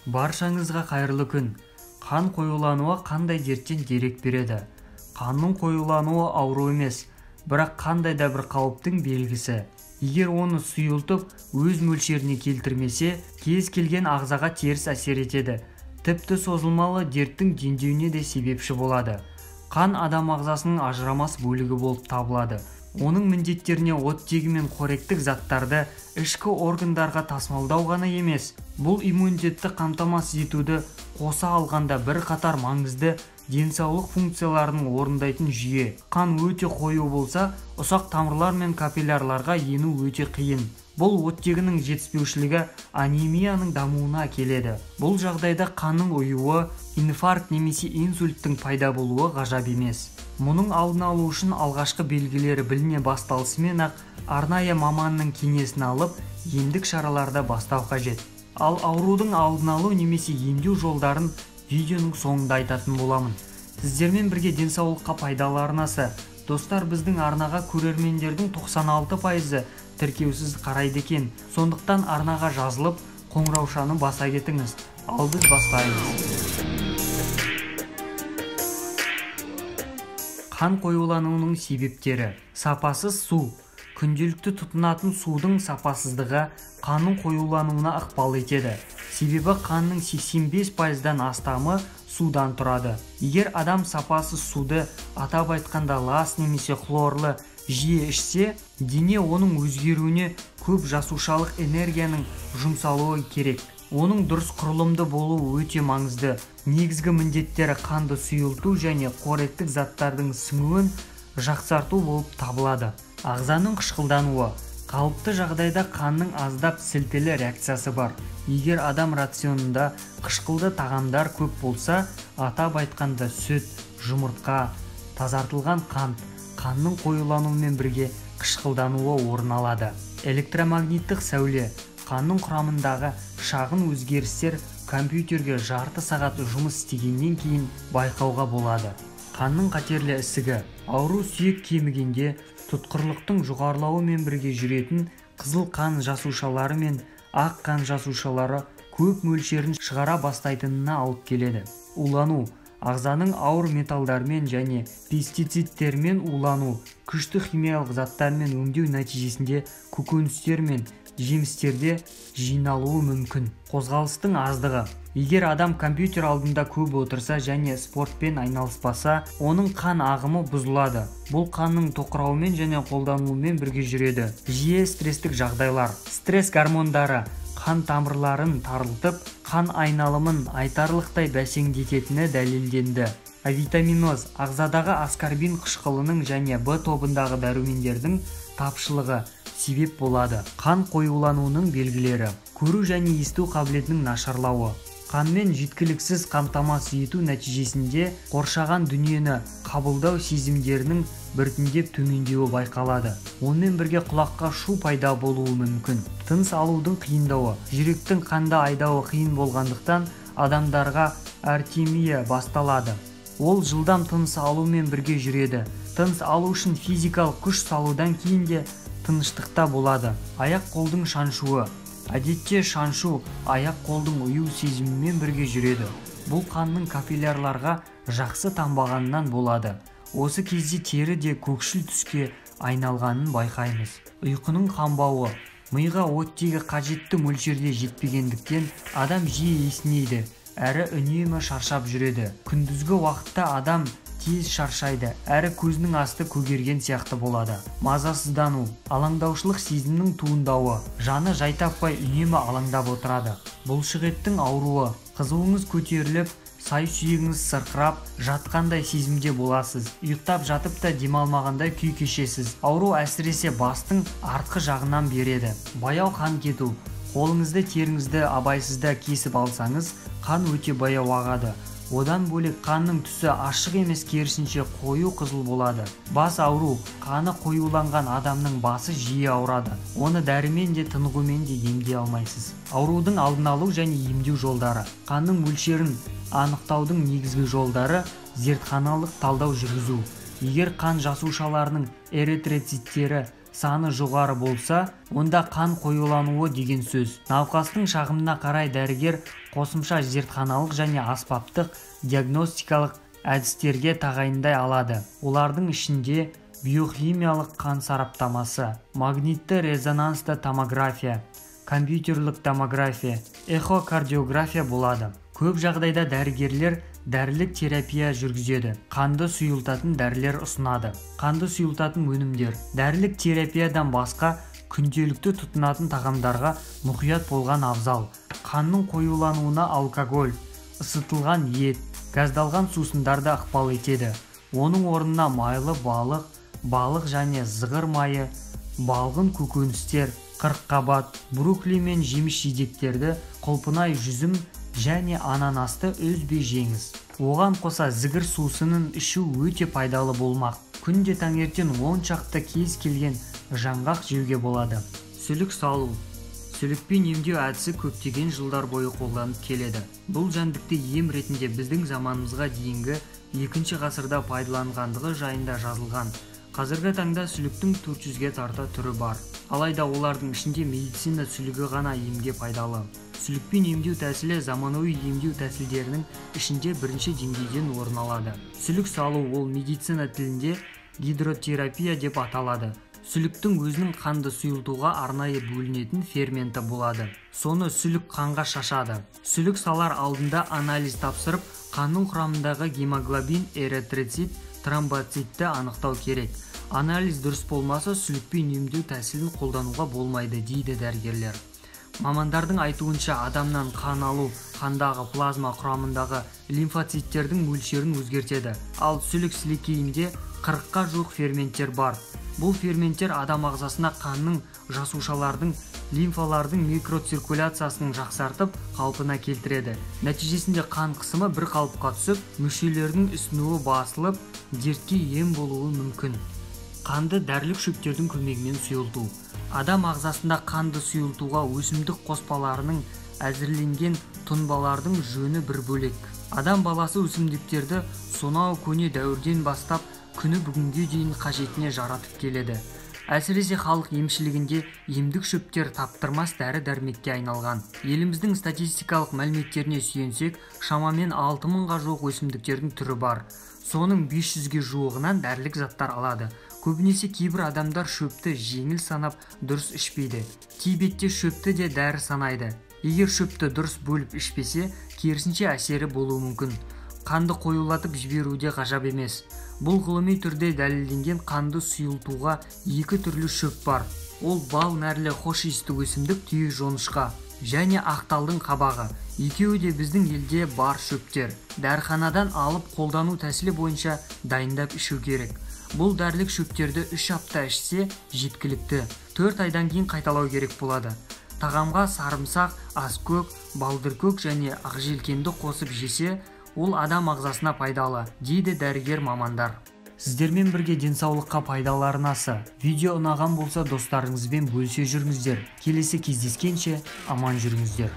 Баршаңызға қайырлы күн. Қан қоюлануы қандай дерттен дерек береді? Қанның қоюлануы ауру емес, бірақ қандай да бір қауіптің белгісі. Егер оны сұйылтып, өз мөлшеріне келтірмесе, кез келген ағзаға теріс әсер етеді. Тіпті созылмалы дерттің дендеуіне де себепші болады. Қан адам ағзасының ажырамас бөлігі болып табылады. Оның міндеттеріне оттегі мен қоректік заттарды ішкі органдарға тасымалдау ғана емес, бұл иммунитетті қамтамасыз етуді қоса алғанда бір қатар маңызды денсаулық функцияларын орындайтын жүйе. Қан өте қою болса, ұсақ тамырлар мен капиллярларға ену өте қиын. Бұл оттегінің жетіспеушілігі анемияның дамуына келеді. Бұл жағдайда қанның ұюы, инфаркт немесе инсульттің пайда болуы ғажап емес. Мұның алдын алу үшін алғашқы белгілері біліне басталысымен-ақ арнайы маманның кеңесін алып, емдік шараларды бастау қажет. Ал аурудың алдын алу немесе емдеу жолдарын видеоның соңында айтатын боламын. Сіздермен бірге денсаулыққа пайдалы арнасы. Достар, біздің арнаға көрермендердің 96%-ы тіркеусіз қарайды екен. Сондықтан арнаға жазылып, қоңыраушаны баса кетіңіз. Ал біз бастаймыз. Қан қоюлануының себептері. Сапасыз су. Күнделікті тұтынатын судың сапасыздығы қанның қоюлануына ықпал етеді. Себебі қанның 85%-дан астамы судан тұрады. Егер адам сапасыз суды, атап айтқанда лас немесе хлорлы жиі ішсе, дене оның өзгеруіне көп жасушалық энергияның жұмсалуы керек. Оның дұрыс құрылымды болуы өте маңызды. Негізгі міндеттері қанды сұйылту және қоректік заттардың сіңуін жақсарту болып табылады. Ағзаның қышқылдануы. Қалыпты жағдайда қанның аздап сілтілі реакциясы бар. Егер адам рационында қышқылды тағамдар көп болса, атап айтқанда сүт, жұмыртқа, тазартылған қант, қанның қоюлануымен бірге қышқылдануы орын алады. Электромагниттік сәуле. Қанның құрамындағы шағын өзгерістер компьютерге жарты сағат жұмыс істегеннен кейін байқауға болады. Қанның қатерлі ісігі. Ауру сүйек кемігенде тұтқырлықтың жоғарылауымен бірге жүретін қызыл қан жасушалары мен ақ қан жасушалары көп мөлшерін шығара бастайтынына алып келеді. Улану. Ағзаның ауыр металдармен және пестицидтермен улану, күшті химиялық заттармен өңдеу нәтижесінде көкөністер мен жемістерде жиналуы мүмкін. Қозғалыстың аздығы. Егер адам компьютер алдында көп отырса және спортпен айналыспаса, оның қан ағымы бұзылады. Бұл қанның тоқырауымен және қолдануымен бірге жүреді. Жиі стресстік жағдайлар. Стресс гормондары қан тамырларын тарылтып, қан айналымын айтарлықтай бәсеңдететіні дәлелденді. Авитаминоз. Ағзадағы аскорбин қышқылының және Б тобындағы дәрумендердің тапшылығы себеп болады. Қан қоюлануының белгілері. Көру және есту қабілетінің нашарлауы. Қанмен жеткіліксіз қамтамасыз ету нәтижесінде қоршаған дүниені қабылдау сезімдерінің біртіндеп төмендеуі байқалады. Онымен бірге құлаққа шу пайда болуы мүмкін. Тыныс алудың қиындауы. Жүректің қанды айдауы қиын болғандықтан адамдарға артемия басталады. Ол жылдам тыныс алумен бірге жүреді. Тыныс алу үшін физикалық күш салудан кейін де тыныштықта болады. Аяқ-қолдың шаншуы. Әдетте шаншу аяқ-қолдың ұю сезімімен бірге жүреді. Бұл қанның капиллярларға жақсы тамбағаннан болады. Осы кезде тері де көкшіл түске айналғанын байқаймыз. Ұйқының қанбауы. Миға оттегі қажетті мөлшерде жетпегендіктен адам жиі есінейді, әрі үнемі шаршап жүреді. Күндізгі уақытта адам тез шаршайды, әрі көзінің асты көгерген сияқты болады. Мазасыздану. Алаңдаушылық сезімнің туындауы. Жаны жай таппай үнемі алаңдап отырады. Бұлшықеттің ауруы. Қызуыңыз көтеріліп, сай сүйегіңіз сырқырап, жатқандай сезімде боласыз. Ұйықтап жатып та демалмағандай күй кешесіз. Ауру әсіресе бастың артқы жағынан береді. Баяу қан кету. Қолыңызды, теріңізді абайсызда кесіп алсаңыз, қан өте баяу ағады. Одан бөлек қанның түсі ашық емес, керісінше қою қызыл болады. Бас ауру. Қаны қоюланған адамның басы жиі ауырады. Оны дәрімен де тынығумен де емдей алмайсыз. Аурудың алдын алу және емдеу жолдары. Қанның мөлшерін анықтаудың негізгі жолдары зертханалық талдау жүргізу. Егер қан жасушаларының эритроциттері саны жоғары болса, онда қан қоюлануы деген сөз. Науқастың шағымына қарай дәрігер қосымша зертханалық және аспаптық диагностикалық әдістерге тағайындай алады. Олардың ішінде биохимиялық қан сараптамасы, магнитті резонансты томография, компьютерлік томография, эхокардиография болады. Көп жағдайда дәрігерлер дәрілік терапия жүргізеді. Қанды сұйылтатын дәрілер ұсынады. Қанды сұйылтатын өнімдер. Дәрілік терапиядан басқа күнделікті тұтынатын тағамдарға мұқият болған абзал. Қанның қоюлануына алкоголь, ысытылған ет, газдалған сусындарды ықпал етеді. Оның орнына майлы балық және зығыр майы, балғын көкөністер, қырыққабат, брокколи мен жеміс-жидектерді, құлпынай, жүзім және ананасты үзбей жеңіз. Оған қоса зігір сусынын ішу өте пайдалы болмақ. Күнде таңертең 10 шақты кез келген жаңғақ жеуге болады. Сүлік салу. Сүлікпен емдеу әдісі көптеген жылдар бойы қолданып келеді. Бұл жәндікті ем ретінде біздің заманымызға дейінгі 2 ғасырда пайдаланғандығы жайында жазылған. Қазіргі таңда сүліктің 400-ге тарта түрі бар. Алайда олардың ішінде медицина сүлігі ғана емге пайдалы. Сүлікпен емдеу тәсілі заманауи емдеу тәсілдерінің ішінде бірінші деңгейден орын алады. Сүлік салу ол медицина тілінде гидротерапия деп аталады. Сүліктің өзінің қанды сұйылтуға арнайы бөлінетін ферменті болады. Соны сүлік қанға шашады. Сүлік салар алдында анализ тапсырып, қанның құрамындағы гемоглобин, эритроцит, тромбоцитті анықтау керек. Анализ дұрыс болмаса, сүлікпен емдеу тәсілін қолдануға болмайды, дейді дәрігерлер. Мамандардың айтуынша, адамнан қан алу қандағы плазма құрамындағы лимфоциттердің мөлшерін өзгертеді. Ал сүлік сілекейінде 40-қа жуық ферменттер бар. Бұл ферменттер адам ағзасына қанның, жасушалардың, лимфалардың микроциркуляциясын жақсартып, қалпына келтіреді. Нәтижесінде қан қысымы бір қалыпқа түсіп, мүшелердің ісінуі басылып, дертке ем болуы мүмкін. Қанды дәрілік шөптердің көмегімен сұйылту. Адам ағзасында қанды сұйылтуға өсімдік қоспаларының әзірленген тұнбалардың жөні бір бөлек. Адам баласы өсімдіктерді сонау көне дәуірден бастап күні бүгінге дейін қажетіне жаратып келеді. Әсіресе халық емшілігінде емдік шөптер таптырмас дәрі-дәрмекке айналған. Еліміздің статистикалық мәліметтеріне сүйенсек, шамамен 6000-ға жуық өсімдіктердің түрі бар. Соның 500-ге жуығынан дәрілік заттар алады. Көбінесе кейбір адамдар шөпті жеңіл санап дұрыс ішпейді. Тибетте шөпті де дәрі санайды. Егер шөпті дұрыс бөліп ішпесе, керісінше әсері болуы мүмкін. Қанды қоюлатып жіберуде ғажап емес. Бұл ғылыми түрде дәлелденген қанды сұйылтуға 2 түрлі шөп бар. Ол бал нәрлі хош иісті өсімдік түйе жоңышқа және ақталдың қабағы. Екеуі де біздің елде бар шөптер. Дәріханадан алып қолдану тәсілі бойынша дайындап ішу керек. Бұл дәрілік шөптерді 3 апта ішсе жеткілікті. 4 айдан кейін қайталау керек болады. Тағамға сарымсақ, аскөк, балдыркөк және ақжелкенді қосып жесе, ол адам ағзасына пайдалы, дейді дәрігер мамандар. Сіздермен бірге денсаулыққа пайдалары аса. Видео ұнаған болса достарыңызбен бөлісе жүріңіздер. Келесі кездескенше аман жүріңіздер.